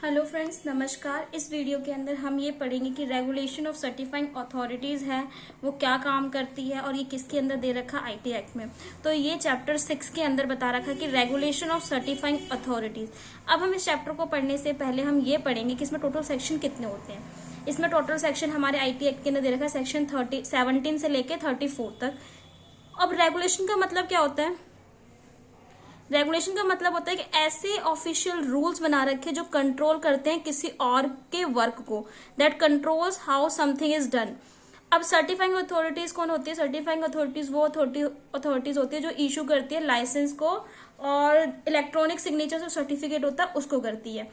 Hello friends, नमस्कार। इस video के अंदर हम ये पढ़ेंगे कि रेगुलेशन ऑफ सर्टिफाइंग अथॉरिटीज़ है वो क्या काम करती है और ये किसके अंदर दे रखा है, आईटी एक्ट में। तो ये चैप्टर 6 के अंदर बता रखा है कि रेगुलेशन ऑफ सर्टिफाइंग अथॉरिटीज़। अब हम इस चैप्टर को पढ़ने से पहले हम ये पढ़ेंगे कि इसमें टोटल सेक्शन कितने होते हैं। इसमें टोटल सेक्शन हमारे आईटी एक्ट के अंदर दे रखा है सेक्शन 17 से लेके 34 तक। अब रेगुलेशन का मतलब क्या होता है? रेगुलेशन का मतलब होता है कि ऐसे ऑफिशियल रूल्स बना रखे जो कंट्रोल करते हैं किसी और के वर्क को, that controls how something is done. अब सर्टिफाइंग अथॉरिटीज कौन होती है? सर्टिफाइंग अथॉरिटीज वो अथॉरिटीज होती है जो इशू करती है लाइसेंस को और इलेक्ट्रॉनिक सिग्नेचर जो सर्टिफिकेट होता है उसको करती है।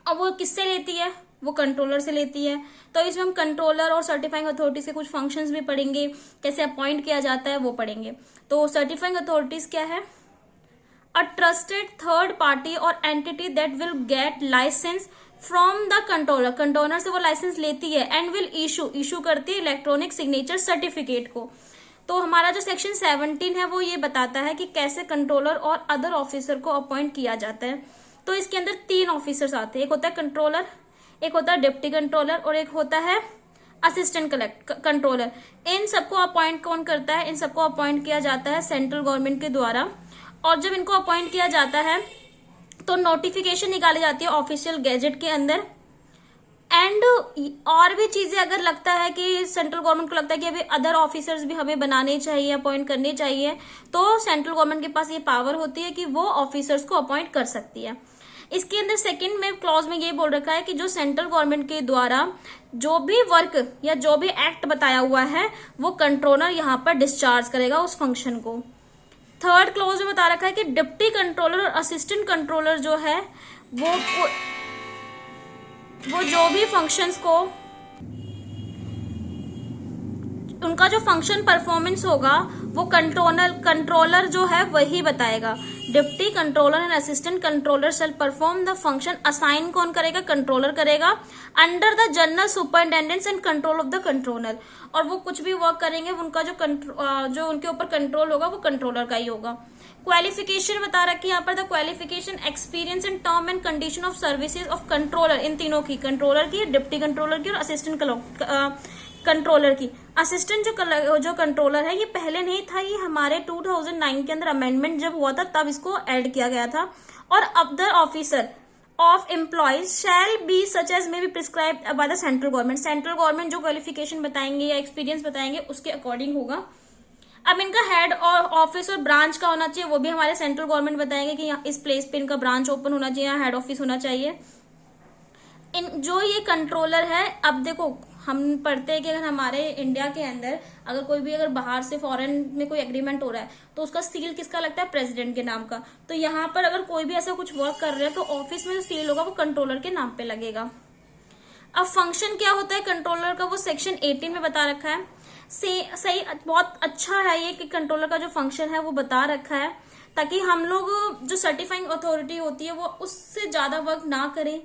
अब वो किससे लेती है? वो कंट्रोलर से लेती है। तो इसमें हम कंट्रोलर और सर्टिफाइंग अथॉरिटीज के कुछ फंक्शंस भी पढ़ेंगे, कैसे अपॉइंट किया जाता है वो पढ़ेंगे। तो सर्टिफाइंग अथॉरिटीज क्या है? A trusted third party or entity that will get license from the controller। Controller से वो लाइसेंस लेती है एंड विल इशू करती है इलेक्ट्रॉनिक सिग्नेचर सर्टिफिकेट को। तो हमारा जो सेक्शन 17 है वो ये बताता है कि कैसे कंट्रोलर और अदर ऑफिसर को अपॉइंट किया जाता है। तो इसके अंदर 3 ऑफिसर्स आते हैं, एक होता है कंट्रोलर, एक होता है डिप्टी कंट्रोलर और एक होता है असिस्टेंट कंट्रोलर। इन सबको अपॉइंट कौन करता है? इन सबको अपॉइंट किया जाता है सेंट्रल गवर्नमेंट के द्वारा। और जब इनको अपॉइंट किया जाता है तो नोटिफिकेशन निकाली जाती है ऑफिशियल गैजेट के अंदर। एंड और भी चीजें अगर लगता है कि सेंट्रल गवर्नमेंट को लगता है कि अभी अदर ऑफिसर्स भी हमें बनाने चाहिए, अपॉइंट करने चाहिए, तो सेंट्रल गवर्नमेंट के पास ये पावर होती है कि वो ऑफिसर्स को अपॉइंट कर सकती है। इसके अंदर सेकंड में क्लॉज में ये बोल रखा है कि जो सेंट्रल गवर्नमेंट के द्वारा जो भी वर्क या जो भी एक्ट बताया हुआ है वो कंट्रोलर यहाँ पर डिस्चार्ज करेगा उस फंक्शन को। थर्ड क्लॉज में बता रखा है कि डिप्टी कंट्रोलर और असिस्टेंट कंट्रोलर जो है वो जो भी फंक्शंस को उनका जो फंक्शन परफॉर्मेंस होगा वो कंट्रोलर जो है वही बताएगा। Deputy controller and assistant controller shall perform the function. Assign कौन करेगा? कंट्रोलर करेगा। Under the general superintendence and control of the controller. और वो कुछ भी वर्क करेंगे उनका जो उनके ऊपर कंट्रोल होगा वो कंट्रोलर का ही होगा। क्वालिफिकेशन बता रखी है यहाँ पर, the qualification, experience and term and condition of services of controller, इन तीनों की, कंट्रोलर की, डिप्टी कंट्रोलर की और असिस्टेंट कंट्रोलर की। असिस्टेंट जो कंट्रोलर है ये पहले नहीं था, ये हमारे 2009 के अंदर अमेंडमेंट जब हुआ था तब इसको ऐड किया गया था। और other officer of employees shall be such as may be prescribed by the central government. Central government जो क्वालिफिकेशन बताएंगे या एक्सपीरियंस बताएंगे उसके अकॉर्डिंग होगा। अब इनका हेड और ऑफिस और ब्रांच का होना चाहिए वो भी हमारे सेंट्रल गवर्नमेंट बताएंगे कि यहाँ इस प्लेस पे इनका ब्रांच ओपन होना चाहिए, यहाँ हेड ऑफिस होना चाहिए। जो ये कंट्रोलर है, अब देखो हम पढ़ते हैं कि अगर हमारे इंडिया के अंदर अगर कोई भी अगर बाहर से फॉरेन में कोई एग्रीमेंट हो रहा है तो उसका सील किसका लगता है? प्रेसिडेंट के नाम का। तो यहाँ पर अगर कोई भी ऐसा कुछ वर्क कर रहा है तो ऑफिस में जो सील होगा वो कंट्रोलर के नाम पे लगेगा। अब फंक्शन क्या होता है कंट्रोलर का वो सेक्शन 18 में बता रखा है। सही, बहुत अच्छा है ये कि कंट्रोलर का जो फंक्शन है वो बता रखा है ताकि हम लोग जो सर्टिफाइंग अथॉरिटी होती है वो उससे ज्यादा वर्क ना करें।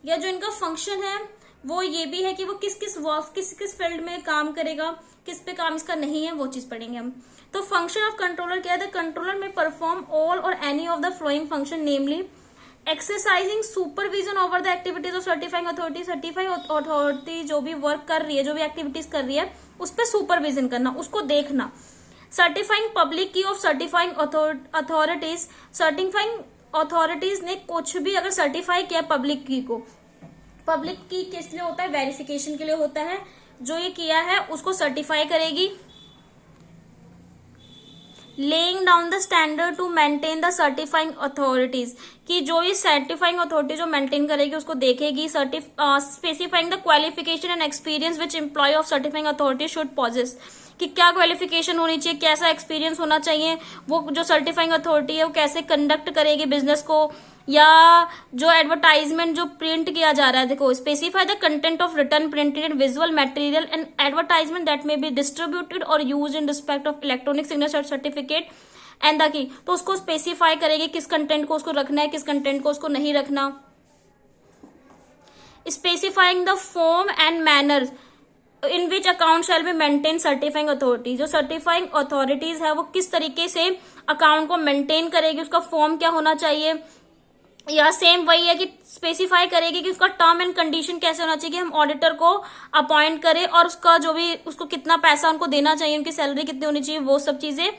या जो इनका फंक्शन है वो ये भी है कि वो किस किस फील्ड में काम करेगा, किस पे काम इसका नहीं है, वो चीज पढ़ेंगे हम। तो फंक्शन ऑफ कंट्रोलर क्या है? द कंट्रोलर में परफॉर्म ऑल और any of the flowing function, namely exercising supervision over the activities of certifying authority. Certifying authority जो भी वर्क कर रही है, जो भी एक्टिविटीज कर रही है उस पर सुपरविजन करना, उसको देखना। सर्टिफाइंग पब्लिक की of certifying authorities. Certifying authorities ने कुछ भी अगर सर्टिफाई किया पब्लिक की को, पब्लिक की किस लिए होता है? वेरिफिकेशन के लिए होता है। जो ये किया है उसको सर्टिफाई करेगी। Laying down the standard to maintain the certifying authorities, कि जो ये सर्टिफाइंग अथॉरिटी जो मेंटेन करेगी उसको देखेगी। Specifying the qualification and experience which employ of certifying authority should possess, कि क्या क्वालिफिकेशन होनी चाहिए, कैसा एक्सपीरियंस होना चाहिए, वो जो सर्टिफाइंग अथॉरिटी है वो कैसे कंडक्ट करेगी बिजनेस को, या जो एडवर्टाइजमेंट जो प्रिंट किया जा रहा है, देखो specify the content of return printed and visual material and advertisement that may be distributed or use in respect of electronic signature certificate and the की। तो उसको स्पेसिफाई करेगी किस कंटेंट को उसको रखना है, किस कंटेंट को उसको नहीं रखना। Specifying the form and manner in which account shall be maintain certifying authority. जो सर्टिफाइंग अथॉरिटीज है वो किस तरीके से अकाउंट को मेंटेन करेगी, उसका फॉर्म क्या होना चाहिए, या सेम वही है कि स्पेसिफाई करेगी कि उसका टर्म एंड कंडीशन कैसे होना चाहिए कि हम ऑडिटर को अपॉइंट करें और उसका जो भी उसको कितना पैसा उनको देना चाहिए, उनकी सैलरी कितनी होनी चाहिए, वो सब चीजें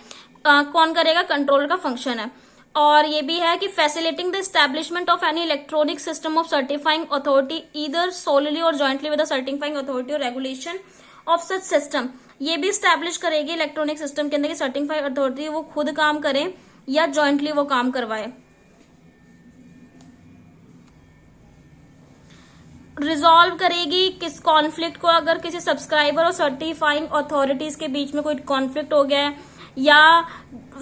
कौन करेगा, कंट्रोलर का फंक्शन है। और ये भी है कि facilitating the establishment of any electronic system of certifying authority either solely or jointly with the certifying authority और रेगुलेशन ऑफ सच सिस्टम। ये भी स्टैब्लिश करेगी इलेक्ट्रॉनिक सिस्टम के अंदर कि सर्टिफाइड अथॉरिटी वो खुद काम करे या जॉइंटली वो काम करवाए। रिजॉल्व करेगी किस कॉन्फ्लिक्ट को, अगर किसी सब्सक्राइबर और सर्टिफाइंग अथॉरिटीज के बीच में कोई कॉन्फ्लिक्ट हो गया है, या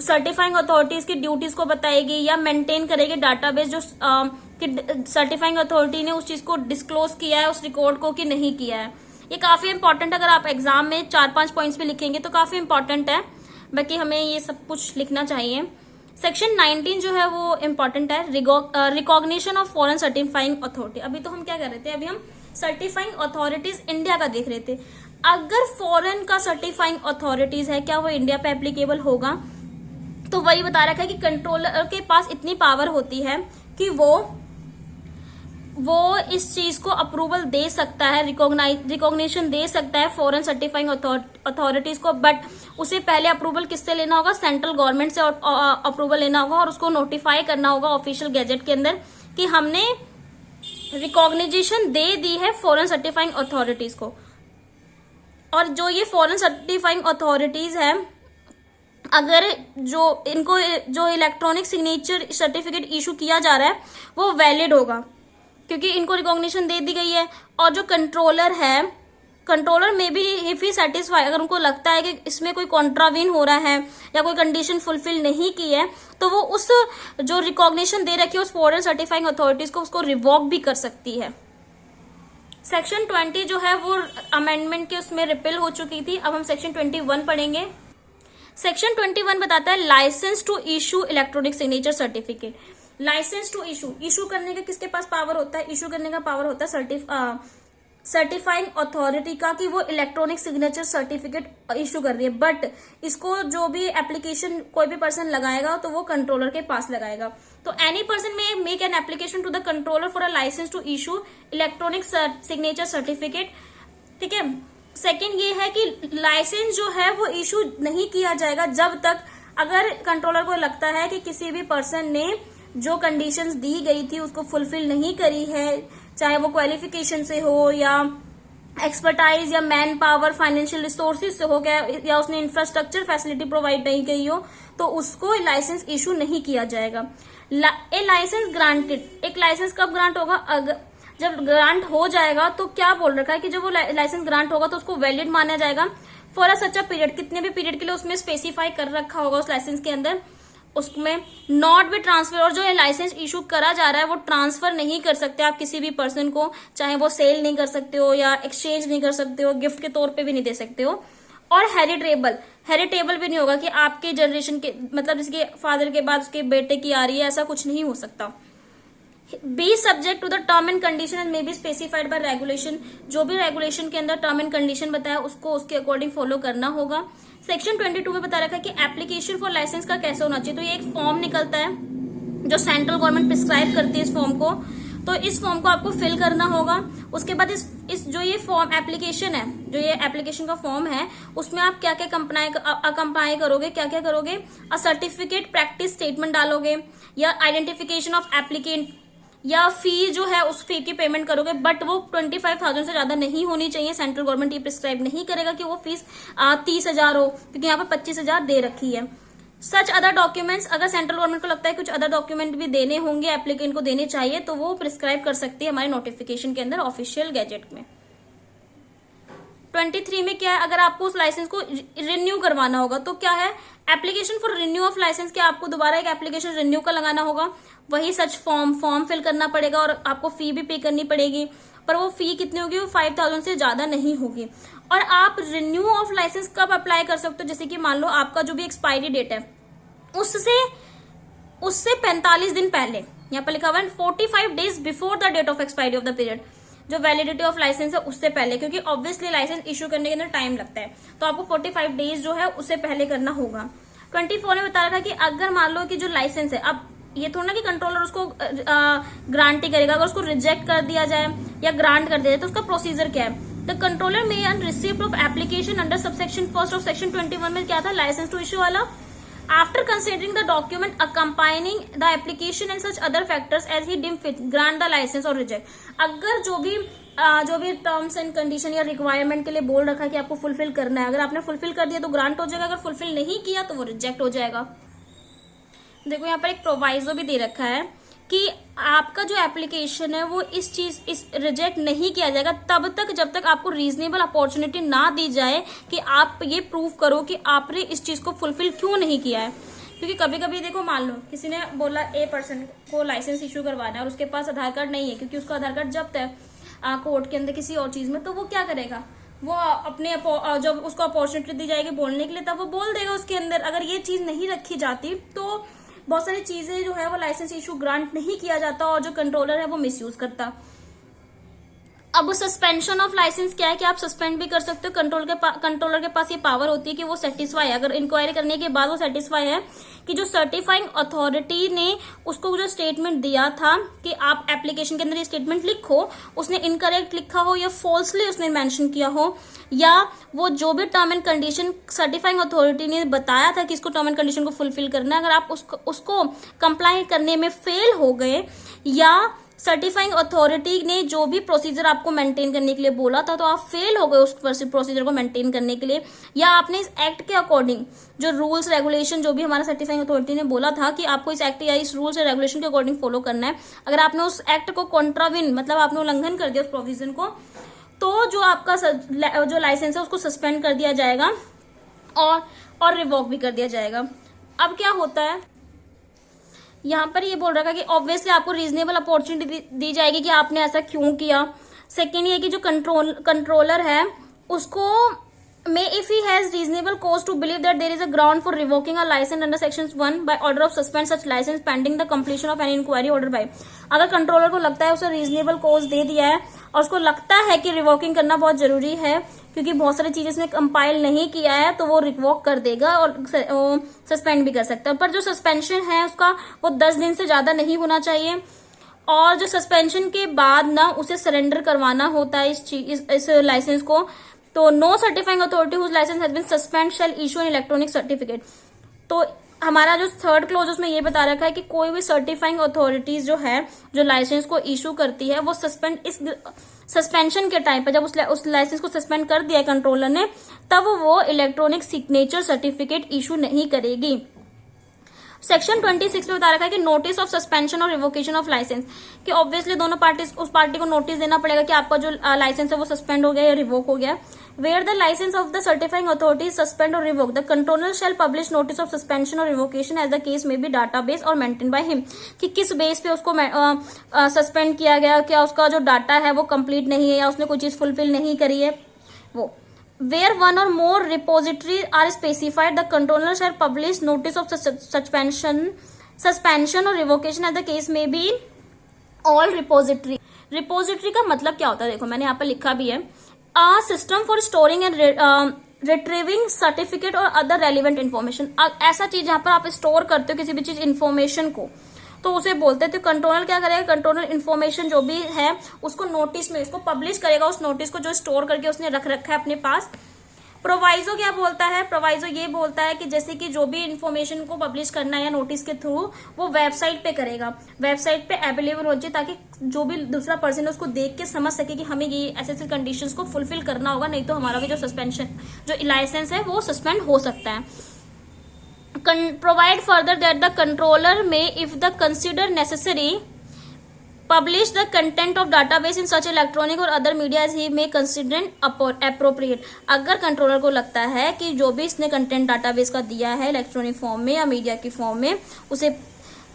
सर्टिफाइंग अथॉरिटीज की ड्यूटीज को बताएगी, या मेंटेन करेगी डाटाबेस जो सर्टिफाइंग अथॉरिटी ने उस चीज को डिस्क्लोज किया है, उस रिकॉर्ड को कि नहीं किया है। ये काफी इंपॉर्टेंट, अगर आप एग्जाम में 4-5 पॉइंट्स पे लिखेंगे तो काफी इंपॉर्टेंट है, बाकी हमें ये सब कुछ लिखना चाहिए। सेक्शन 19 जो है वो इम्पोर्टेंट है, recognition of foreign certifying authority. अभी तो हम क्या कर रहे थे, अभी हम सर्टिफाइंग अथॉरिटीज इंडिया का देख रहे थे। अगर फॉरेन का सर्टिफाइंग अथॉरिटीज है, क्या वो इंडिया पे एप्लीकेबल होगा? तो वही बता रखा है कि कंट्रोलर के पास इतनी पावर होती है कि वो इस चीज को अप्रूवल दे सकता है, रिकॉग्निशन दे सकता है फॉरेन सर्टिफाइंग अथॉरिटीज को, बट उसे पहले अप्रूवल किससे लेना होगा, सेंट्रल गवर्नमेंट से अप्रूवल लेना होगा और उसको नोटिफाई करना होगा ऑफिशियल गैजेट के अंदर कि हमने रिकॉग्निशन दे दी है फॉरेन सर्टिफाइंग अथॉरिटीज को। और जो ये फॉरेन सर्टिफाइंग अथॉरिटीज है, अगर जो इलेक्ट्रॉनिक सिग्नेचर सर्टिफिकेट इशू किया जा रहा है वो वैलिड होगा क्योंकि इनको रिकॉग्निशन दे दी गई है। और जो कंट्रोलर है, कंट्रोलर में भी इफ ही सेटिस्फाई, अगर उनको लगता है कि इसमें कोई कॉन्ट्रावीन हो रहा है या कोई कंडीशन फुलफिल नहीं की है, तो वो उस जो रिकॉग्निशन दे रखी है उस फॉरेन सर्टिफाइंग अथॉरिटीज को उसको रिवॉक भी कर सकती है। सेक्शन 20 जो है वो अमेंडमेंट के उसमें रिपील हो चुकी थी। अब हम सेक्शन 21 पढ़ेंगे। सेक्शन 21 बताता है licence to issue electronic signature certificate. Licence to issue करने का किसके पास पावर होता है? इशू करने का पावर होता है सर्टिफाइंग अथॉरिटी का, कि वो इलेक्ट्रॉनिक सिग्नेचर सर्टिफिकेट इशू कर रही है। बट इसको जो भी एप्लीकेशन कोई भी पर्सन लगाएगा तो वो कंट्रोलर के पास लगाएगा। तो any person may make an application to the controller for a licence to issue electronic signature certificate. ठीक है। सेकेंड ये है कि लाइसेंस जो है वो इशू नहीं किया जाएगा जब तक अगर कंट्रोलर को लगता है कि किसी भी पर्सन ने जो कंडीशंस दी गई थी उसको फुलफिल नहीं करी है, चाहे वो क्वालिफिकेशन से हो या एक्सपर्टाइज या मैन पावर फाइनेंशियल रिसोर्सेज से हो गया, या उसने इंफ्रास्ट्रक्चर फैसिलिटी प्रोवाइड नहीं की हो, तो उसको लाइसेंस इशू नहीं किया जाएगा। ए लाइसेंस ग्रांटेड, एक लाइसेंस कब ग्रांट होगा? अगर जब ग्रांट हो जाएगा तो क्या बोल रखा है कि जब वो लाइसेंस ग्रांट होगा तो उसको वैलिड माना जाएगा for a such a period. कितने भी पीरियड के लिए उसमें स्पेसिफाई कर रखा होगा उस लाइसेंस के अंदर, उसमें नॉट बी ट्रांसफर। और जो ये लाइसेंस इशू करा जा रहा है वो ट्रांसफर नहीं कर सकते आप किसी भी पर्सन को, चाहे वो सेल नहीं कर सकते हो या एक्सचेंज नहीं कर सकते हो, गिफ्ट के तौर पे भी नहीं दे सकते हो। और हेरिटेबल भी नहीं होगा कि आपके जनरेशन के मतलब जिसके फादर के बाद उसके बेटे की आ रही है, ऐसा कुछ नहीं हो सकता। Be subject to the term and condition and may be specified by regulation. जो भी रेगुलेशन के अंदर टर्म एंड कंडीशन बताया उसको उसके अकॉर्डिंग फॉलो करना होगा। सेक्शन 22 में बता रखा है कि एप्लीकेशन फॉर लाइसेंस का कैसे होना चाहिए। तो ये एक फॉर्म निकलता है जो सेंट्रल गवर्नमेंट प्रिस्क्राइब करती है इस फॉर्म को, तो इस फॉर्म को आपको फिल करना होगा। उसके बाद इस जो ये फॉर्म एप्लीकेशन है, जो ये एप्लीकेशन का फॉर्म है, उसमें आप क्या क्या कंप्लाई करोगे, क्या क्या करोगे? अ सर्टिफिकेट प्रैक्टिस स्टेटमेंट डालोगे, या आइडेंटिफिकेशन ऑफ एप्लीकेंट, या फी जो है उस फी की पेमेंट करोगे, बट वो 25,000 से ज्यादा नहीं होनी चाहिए। सेंट्रल गवर्नमेंट ये प्रिस्क्राइब नहीं करेगा कि वो फीस 30,000 हो, क्योंकि यहाँ पे 25,000 दे रखी है। सच अदर डॉक्यूमेंट्स, अगर सेंट्रल गवर्नमेंट को लगता है कुछ अदर डॉक्यूमेंट भी देने होंगे, एप्लीकेंट को देने चाहिए, तो वो प्रिस्क्राइब कर सकती है हमारे नोटिफिकेशन के अंदर ऑफिशियल गैजेट में। 23 में क्या है? अगर आपको उस लाइसेंस को रिन्यू करवाना होगा तो क्या है? Application for renew of licence, क्या आपको दोबारा एक एप्लीकेशन रिन्यू का लगाना होगा? वही सच फॉर्म फिल करना पड़ेगा और आपको फी भी पे करनी पड़ेगी, पर वो फी कितनी होगी? वो 5,000 से ज्यादा नहीं होगी। और आप रिन्यू ऑफ लाइसेंस कब अप्लाई कर सकते हो? जैसे कि मान लो आपका जो भी एक्सपायरी डेट है उससे 45 दिन पहले, यहाँ पर लिखा हुआ है 45 days before the date of expiry of the period, जो वैलिडिटी ऑफ लाइसेंस है उससे पहले, क्योंकि ऑब्वियसली लाइसेंस इशू करने के अंदर टाइम लगता है, तो आपको 45 डेज जो है उससे पहले करना होगा। 24 में बता रखा है कि अगर मान लो कि जो लाइसेंस है, अब ये थोड़ा ना कि कंट्रोलर उसको ग्रांट ही करेगा। अगर उसको रिजेक्ट कर दिया जाए या ग्रांट कर दिया जाए तो उसका प्रोसीजर क्या है। The controller may on receipt of application under subsection 1 of section 21 में क्या था, लाइसेंस टू इश्यू वाला, after considering the document accompanying the application and such other factors as he deem fit grant the license or reject. अगर जो भी terms and condition या requirement के लिए बोल रखा है कि आपको फुलफिल करना है, अगर आपने फुलफिल कर दिया तो ग्रांट हो जाएगा, अगर फुलफिल नहीं किया तो वो रिजेक्ट हो जाएगा। देखो यहाँ पर एक प्रोवाइजो भी दे रखा है कि आपका जो एप्लीकेशन है वो इस रिजेक्ट नहीं किया जाएगा तब तक जब तक आपको रीजनेबल अपॉर्चुनिटी ना दी जाए कि आप ये प्रूव करो कि आपने इस चीज को फुलफिल क्यों नहीं किया है। क्योंकि कभी कभी देखो, मान लो किसी ने बोला ए पर्सन को लाइसेंस इश्यू करवाना है और उसके पास आधार कार्ड नहीं है क्योंकि उसका आधार कार्ड जब्त है कोर्ट के अंदर किसी और चीज में, तो वो क्या करेगा, वो अपने जब उसको अपॉर्चुनिटी दी जाएगी बोलने के लिए तब वो बोल देगा उसके अंदर। अगर ये चीज नहीं रखी जाती तो बहुत सारी चीजें जो है वो लाइसेंस इशू ग्रांट नहीं किया जाता और जो कंट्रोलर है वो मिसयूज करता। अब सस्पेंशन ऑफ लाइसेंस क्या है कि आप सस्पेंड भी कर सकते हो। कंट्रोलर के पास ये पावर होती है कि वो सेटिस्फाई है, अगर इंक्वायरी करने के बाद वो सेटिस्फाई है कि जो सर्टिफाइंग अथॉरिटी ने उसको जो स्टेटमेंट दिया था कि आप एप्लीकेशन के अंदर ये स्टेटमेंट लिखो, उसने इनकरेक्ट लिखा हो या फॉल्सली उसने मेंशन किया हो, या वो जो भी term and condition certifying authority ने बताया था कि इसको टर्म एंड कंडीशन को फुलफिल करना है, अगर आप उसको कंप्लाई करने में फेल हो गए, या सर्टिफाइंग अथॉरिटी ने जो भी प्रोसीजर आपको मेंटेन करने के लिए बोला था तो आप फेल हो गए उस प्रोसीजर को मेंटेन करने के लिए, या आपने इस एक्ट के अकॉर्डिंग जो रूल्स रेगुलेशन जो भी हमारा सर्टिफाइंग अथॉरिटी ने बोला था कि आपको इस एक्ट या इस रूल्स और रेगुलेशन के अकॉर्डिंग फॉलो करना है, अगर आपने उस एक्ट को कॉन्ट्राविन मतलब आपने उल्लंघन कर दिया उस प्रोविजन को, तो जो आपका जो लाइसेंस है उसको सस्पेंड कर दिया जाएगा और रिवोक भी कर दिया जाएगा। अब क्या होता है, यहाँ पर ये बोल रहा है कि ऑब्वियसली आपको रीजनेबल अपॉर्चुनिटी दी जाएगी कि आपने ऐसा क्यों किया। सेकेंड ये कि जो कंट्रोलर है उसको may if he has reasonable cause to believe that there is a ground for revoking a license under section 1 by order of suspend such license pending the completion of any inquiry order by, अगर controller को लगता है उसे reasonable cause दे दिया है और उसको लगता है कि रिवोकिंग करना बहुत जरूरी है क्योंकि बहुत सारी चीजें उसने कंपाइल नहीं किया है, तो वो रिवोक कर देगा और सस्पेंड भी कर सकता है। पर जो सस्पेंशन है उसका वो 10 दिन से ज्यादा नहीं होना चाहिए, और जो सस्पेंशन के बाद ना उसे सरेंडर करवाना होता है इस लाइसेंस को। तो no certifying authority whose licence has been suspend shall issue an electronic certificate. तो हमारा जो थर्ड क्लोज उसमें ये बता रखा है कि कोई भी सर्टिफाइंग अथॉरिटीज जो है जो लाइसेंस को इशू करती है वो सस्पेंशन के टाइम पर जब उस लाइसेंस को सस्पेंड कर दिया कंट्रोलर ने, तब वो इलेक्ट्रॉनिक सिग्नेचर सर्टिफिकेट इशू नहीं करेगी। सेक्शन 26 में बता रखा है कि notice of suspension or revocation of licence, कि ऑब्वियसली दोनों पार्टी उस पार्टी को नोटिस देना पड़ेगा कि आपका जो लाइसेंस है वो सस्पेंड हो गया या रिवोक हो गया। Where the license of the certifying authority suspend or revoke, the controller shall publish notice of suspension or revocation as the case may be database और मेंटेन बाय हिम, कि किस बेस पे उसको सस्पेंड किया गया, क्या उसका जो डाटा है वो कंप्लीट नहीं है या उसने कोई चीज फुलफिल नहीं करी है वो। Where one or more repositories are specified, the controller shall publish notice of suspension or revocation as the case may be all repository. Repository का मतलब क्या होता है, देखो मैंने यहाँ पर लिखा भी है, a system for storing and retrieving certificate और other relevant information। ऐसा चीज जहाँ पर आप स्टोर करते हो किसी भी चीज इन्फॉर्मेशन को, तो उसे बोलते हैं। तो कंट्रोलर क्या करेगा, कंट्रोलर इन्फॉर्मेशन जो भी है उसको नोटिस में इसको पब्लिश करेगा, उस नोटिस को जो स्टोर करके उसने रख रखा है अपने पास। प्रोवाइजो क्या बोलता है, प्रोवाइजो ये बोलता है कि जैसे कि जो भी इन्फॉर्मेशन को पब्लिश करना है या नोटिस के थ्रू वो वेबसाइट पे करेगा, वेबसाइट पे अवेलेबल हो जाए ताकि जो भी दूसरा पर्सन है उसको देख के समझ सके कि हमें ये ऐसे कंडीशंस को फुलफिल करना होगा, नहीं तो हमारा भी जो सस्पेंशन जो लाइसेंस है वो सस्पेंड हो सकता है। Provide further that the controller may, if the consider necessary, publish the content of database in such electronic or other media as he may consider appropriate। अगर कंट्रोलर को लगता है कि जो भी इसने कंटेंट डाटाबेस का दिया है इलेक्ट्रॉनिक फॉर्म में या मीडिया की फॉर्म में उसे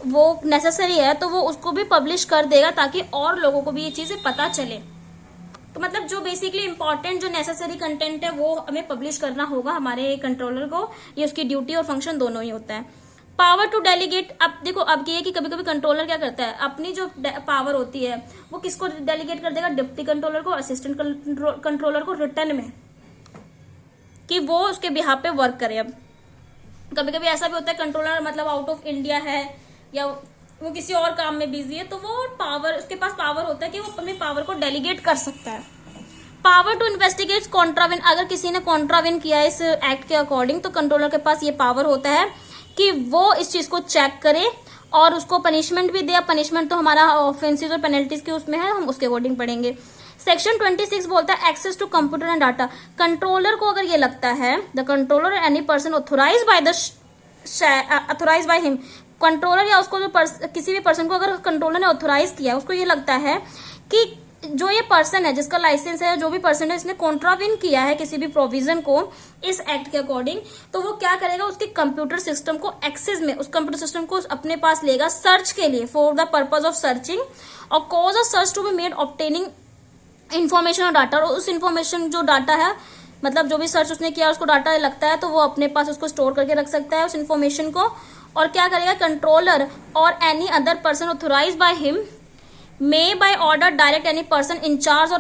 वो नेसेसरी है तो वो उसको भी पब्लिश कर देगा ताकि और लोगों को भी ये चीजें पता चले। तो मतलब जो बेसिकली इंपॉर्टेंट जो नेसेसरी कंटेंट है वो हमें पब्लिश करना होगा हमारे कंट्रोलर को, ये उसकी ड्यूटी और फंक्शन दोनों ही होता है। पावर टू डेलीगेट, अब देखो अब ये कि कभी कभी कंट्रोलर क्या करता है, अपनी जो पावर होती है वो किसको डेलीगेट कर देगा, डिप्टी कंट्रोलर को, असिस्टेंट कंट्रोलर को रिटर्न में, कि वो उसके बिहाफ पे वर्क करे। अब कभी कभी ऐसा भी होता है कंट्रोलर मतलब आउट ऑफ इंडिया है या वो किसी और काम में बिजी है, तो वो पावर, उसके पास पावर होता है कि वो अपने पावर को डेलीगेट कर सकता है। पावर टू इन्वेस्टिगेट कॉन्ट्रावेन, अगर किसी ने कॉन्ट्रावेन किया इस एक्ट के अकॉर्डिंग तो कंट्रोलर के पास ये पावर होता है कि वो इस चीज को चेक करे और उसको पनिशमेंट भी दे। पनिशमेंट तो हमारा ऑफेंसेस और पेनल्टीज के उसमें है, हम उसके अकॉर्डिंग पढ़ेंगे। सेक्शन 26 बोलता है access to computer and data. Controller को अगर ये लगता है, the controller any person authorise by him, controller या उसको जो किसी भी पर्सन को अगर कंट्रोलर ने ऑथोराइज किया, उसको ये लगता है कि जो ये पर्सन है जिसका लाइसेंस है, जो भी पर्सन है इसने कॉन्ट्राविन किया है किसी भी प्रोविजन को इस एक्ट के अकॉर्डिंग, तो वो क्या करेगा, उसके कंप्यूटर सिस्टम को एक्सेस में, उस कंप्यूटर सिस्टम को अपने पास लेगा सर्च के लिए, for the purpose of searching or cause of search to be made obtaining information or data. और उस इन्फॉर्मेशन जो डाटा है, मतलब जो भी सर्च उसने किया उसको डाटा लगता है, तो वो अपने पास उसको स्टोर करके रख सकता है उस इन्फॉर्मेशन को। और क्या करेगा, कंट्रोलर और any other person authorise by him may by order direct any person in charge or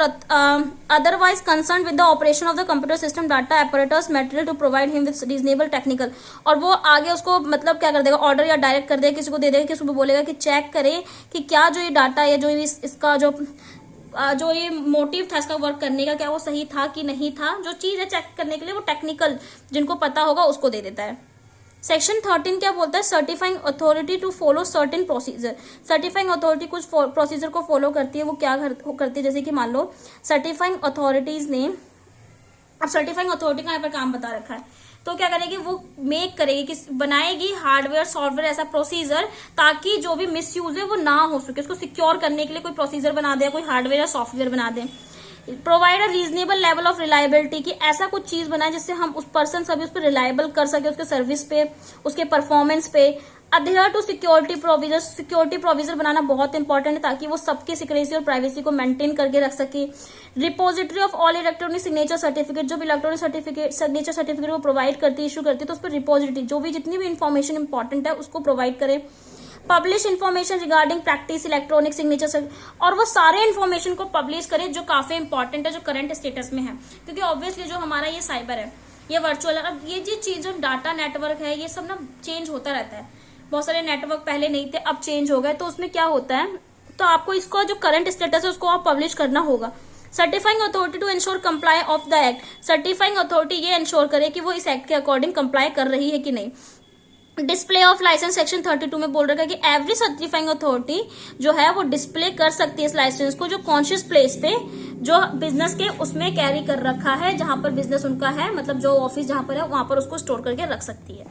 otherwise concerned with the operation of the computer system data apparatus material to provide him with reasonable technical। और वो आगे उसको मतलब क्या कर देगा, order या direct कर देगा, किसी को दे देगा, किसी को बोलेगा कि चेक करे कि क्या जो ये डाटा है, जो इसका जो ये मोटिव था इसका वर्क करने का, क्या वो सही था कि नहीं था, जो चीज है चेक करने के लिए वो टेक्निकल जिनको पता होगा उसको दे देता है। सेक्शन 13 क्या बोलता है, certifying authority to follow certain procedure. Certifying authority कुछ प्रोसीजर को फॉलो करती है, वो क्या करती है, जैसे कि मान लो सर्टिफाइंग अथॉरिटीज ने, अब सर्टिफाइंग अथॉरिटी का यहाँ पर काम बता रखा है, तो क्या करेगी, वो मेक करेगी कि बनाएगी हार्डवेयर सॉफ्टवेयर ऐसा प्रोसीजर ताकि जो भी मिसयूज है वो ना हो सके, उसको सिक्योर करने के लिए कोई प्रोसीजर बना दे, कोई हार्डवेयर या सॉफ्टवेयर बना दे। Provide a reasonable level of reliability, कि ऐसा कुछ चीज बनाए जिससे हम उस पर्सन सभी उस पर रिलायबल कर सके, उसके सर्विस पे, उसके परफॉर्मेंस पे। Adhere to security provision, security provision बनाना बहुत इंपॉर्टेंट है ताकि वो सबकी सिक्योरिटी और प्राइवेसी को मेंटेन करके रख सके। Repository of all electronic signature certificate, जो भी इलेक्ट्रॉनिक सर्टिफिकेट सिग्नेचर सर्टिफिकेट वो प्रोवाइड करती है, इशू करती है, तो उस पर रिपोजिटरी जो भी जितनी भी इंफॉर्मेशन इंपॉर्टेंट है उसको प्रोवाइड करे। Publish information regarding practice electronic signature, और वो सारे इन्फॉर्मेशन को पब्लिश करें जो काफी इंपॉर्टेंट है, जो करंट स्टेटस में है, क्योंकि ऑब्वियसली जो हमारा ये साइबर है, ये वर्चुअल है, अब ये जो चीज जो डाटा नेटवर्क है ये सब ना चेंज होता रहता है। बहुत सारे नेटवर्क पहले नहीं थे, अब चेंज हो गए, तो उसमें क्या होता है, तो आपको इसको जो करंट स्टेटस है उसको आप पब्लिश करना होगा। Certifying authority to ensure comply of the act, certifying authority ये इंश्योर करे कि वो इस एक्ट के अकॉर्डिंग कंप्लाई कर रही है कि नहीं। डिस्प्ले ऑफ लाइसेंस सेक्शन 32 में बोल रखा है कि एवरी सर्टिफाइंग अथॉरिटी जो है वो डिस्प्ले कर सकती है इस लाइसेंस को, जो कॉन्शियस प्लेस पे जो बिजनेस के उसमें कैरी कर रखा है, जहां पर बिजनेस उनका है, मतलब जो ऑफिस जहां पर है वहां पर उसको स्टोर करके रख सकती है।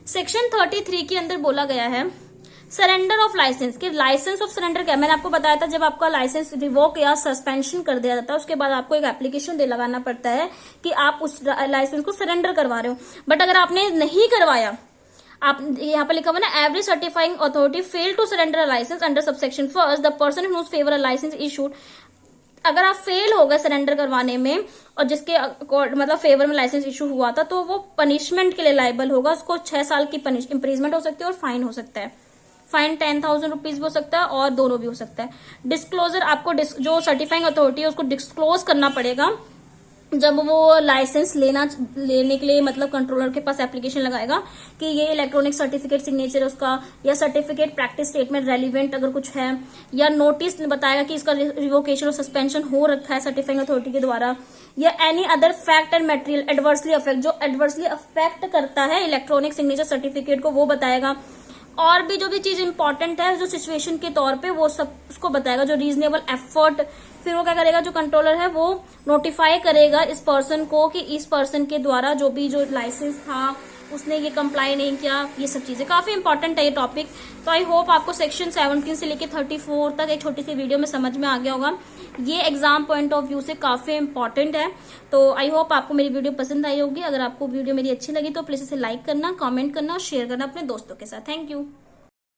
सेक्शन 33 के अंदर बोला गया है सरेंडर ऑफ लाइसेंस, कि लाइसेंस ऑफ सरेंडर क्या, मैंने आपको बताया था जब आपका लाइसेंस रिवोक या सस्पेंशन कर दिया जाता है उसके बाद आपको एक एप्लीकेशन लगाना पड़ता है कि आप उस लाइसेंस को सरेंडर करवा रहे हो। बट अगर आपने नहीं करवाया, आप यहाँ पर लिखा हुआ ना, every certifying authority fail to surrender a licence under subsection first the person in whose favour a licence issued, अगर आप फेल हो गए सरेंडर करवाने में और जिसके मतलब फेवर में लाइसेंस इशू हुआ था, तो वो पनिशमेंट के लिए लायबल होगा, उसको 6 साल की इम्प्रीजमेंट हो सकती है और फाइन हो सकता है। फाइन 10,000 रुपीज भी हो सकता है और दोनों भी हो सकता है। डिस्क्लोजर, आपको जो सर्टिफाइंग अथॉरिटी है उसको डिस्क्लोज करना पड़ेगा जब वो लाइसेंस लेने के लिए, मतलब कंट्रोलर के पास एप्लीकेशन लगाएगा कि ये इलेक्ट्रॉनिक सर्टिफिकेट सिग्नेचर उसका, या सर्टिफिकेट प्रैक्टिस स्टेटमेंट रेलिवेंट अगर कुछ है, या नोटिस बताएगा कि इसका रिवोकेशन और सस्पेंशन हो रखा है सर्टिफाइंग अथॉरिटी के द्वारा, या any other fact and material adversely affect, जो एडवर्सली अफेक्ट करता है इलेक्ट्रॉनिक सिग्नेचर सर्टिफिकेट को वो बताएगा। और भी जो भी चीज इंपॉर्टेंट है जो सिचुएशन के तौर पे वो सब उसको बताएगा, जो रीजनेबल एफर्ट, फिर वो क्या करेगा, जो कंट्रोलर है वो नोटिफाई करेगा इस पर्सन को कि इस पर्सन के द्वारा जो भी जो लाइसेंस था उसने ये कंप्लाई नहीं किया। ये सब चीजें काफी इंपॉर्टेंट है ये टॉपिक। तो आई होप आपको सेक्शन 17 से लेकर 34 तक एक छोटी सी वीडियो में समझ में आ गया होगा। ये एग्जाम पॉइंट ऑफ व्यू से काफी इंपॉर्टेंट है। तो आई होप आपको मेरी वीडियो पसंद आई होगी। अगर आपको वीडियो मेरी अच्छी लगी तो प्लीज इसे लाइक करना, कमेंट करना और शेयर करना अपने दोस्तों के साथ। Thank you.